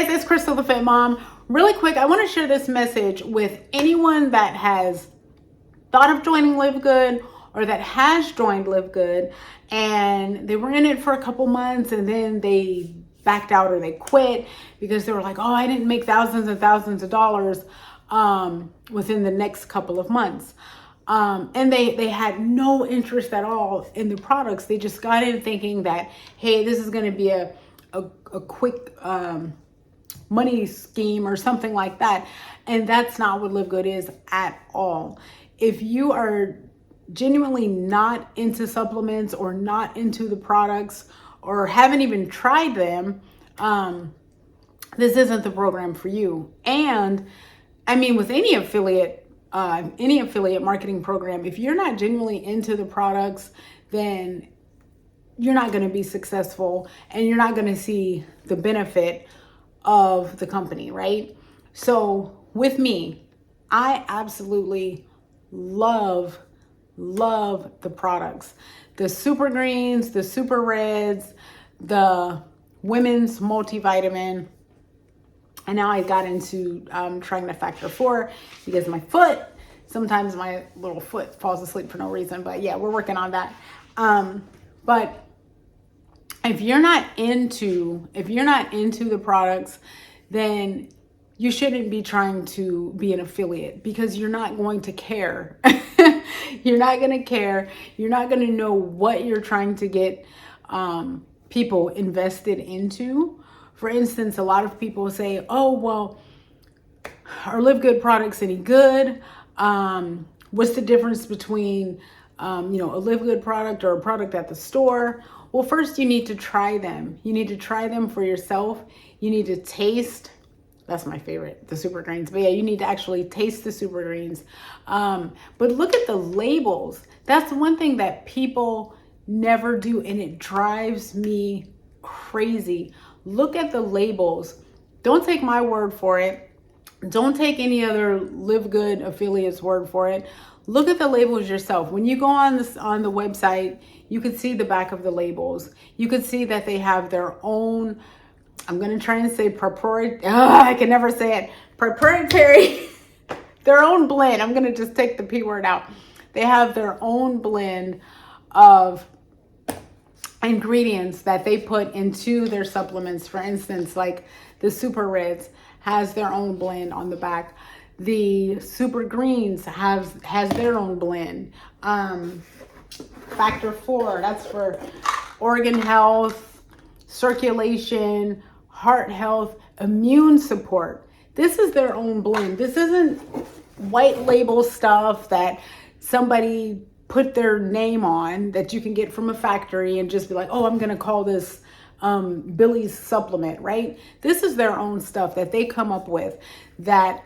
guys, it's Crystal the Fit Mom. Really quick, I want to share this message with anyone that has thought of joining LiveGood or that has joined LiveGood and they were in it for a couple months and then they backed out or they quit because they were like, oh, I didn't make thousands and thousands of dollars within the next couple of months. And they had no interest at all in the products. They just got in thinking that, hey, this is going to be a quick money scheme or something like that. And that's not what LiveGood is at all. If you are genuinely not into supplements or not into the products or haven't even tried them, this isn't the program for you. And I mean, with any affiliate marketing program, if you're not genuinely into the products, then you're not going to be successful and you're not going to see the benefit of the company, right? So with me, I absolutely love the products, the super greens, the super reds, the women's multivitamin. And now I got into trying the factor 4 because sometimes my little foot falls asleep for no reason, but yeah, we're working on that. But if you're not into the products, then you shouldn't be trying to be an affiliate because you're not going to care. You're not going to care. You're not going to know what you're trying to get people invested into. For instance, a lot of people say, oh, well, are LiveGood products any good? What's the difference between a LiveGood product or a product at the store? Well, first you need to try them. You need to try them for yourself. You need to taste. That's my favorite, the super greens. But yeah, you need to actually taste the super greens. But look at the labels. That's one thing that people never do, and it drives me crazy. Look at the labels. Don't take my word for it. Don't take any other LiveGood affiliate's word for it. Look at the labels yourself. When you go on the website, you can see the back of the labels. You can see that they have their own, I'm going to try and say I can never say it, proprietary, their own blend. I'm going to just take the P word out. They have their own blend of ingredients that they put into their supplements. For instance, like the Super Reds has their own blend on the back. The Super Greens has their own blend. Factor 4, that's for organ health, circulation, heart health, immune support. This is their own blend. This isn't white label stuff that somebody put their name on that you can get from a factory and just be like, oh, I'm going to call this Billy's supplement, right? This is their own stuff that they come up with, that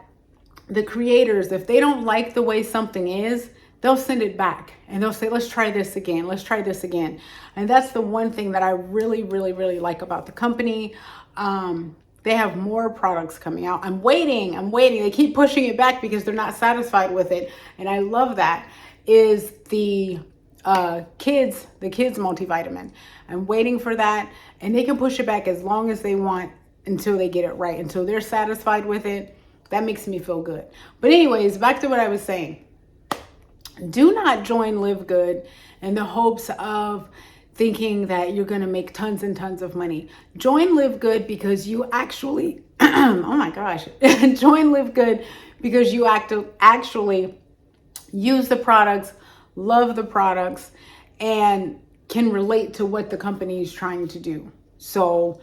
the creators, if they don't like the way something is, they'll send it back and they'll say, let's try this again. Let's try this again. And that's the one thing that I really, really, really like about the company. They have more products coming out. I'm waiting. They keep pushing it back because they're not satisfied with it. And I love that. Is the kids multivitamin. I'm waiting for that, and they can push it back as long as they want until they get it right, until they're satisfied with it. That makes me feel good. But anyways, back to what I was saying. Do not join LiveGood in the hopes of thinking that you're going to make tons and tons of money. Join LiveGood because you actually, oh my gosh, join LiveGood because you actually use the products, love the products, and can relate to what the company is trying to do. So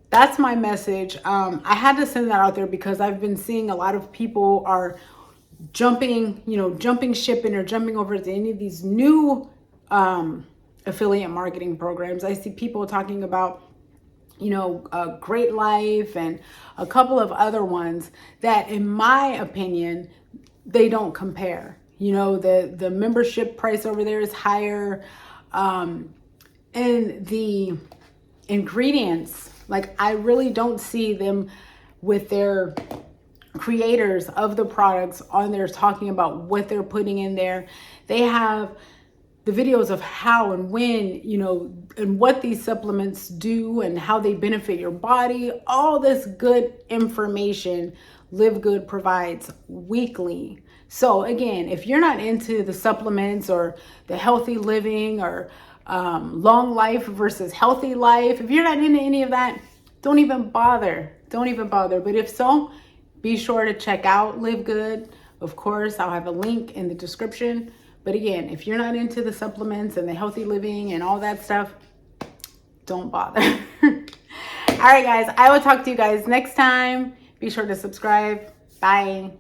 that's my message. I had to send that out there because I've been seeing a lot of people are jumping ship or jumping over to any of these new affiliate marketing programs. I see people talking about, Great Life and a couple of other ones that, in my opinion, they don't compare. The membership price over there is higher. And the ingredients, like, I really don't see them with their creators of the products on there talking about what they're putting in there. They have the videos of how and when, you know, and what these supplements do and how they benefit your body. All this good information LiveGood provides weekly. So again, if you're not into the supplements or the healthy living or long life versus healthy life, if you're not into any of that, don't even bother. Don't even bother. But if so, be sure to check out LiveGood. Of course, I'll have a link in the description. But again, if you're not into the supplements and the healthy living and all that stuff, don't bother. All right, guys, I will talk to you guys next time. Be sure to subscribe. Bye.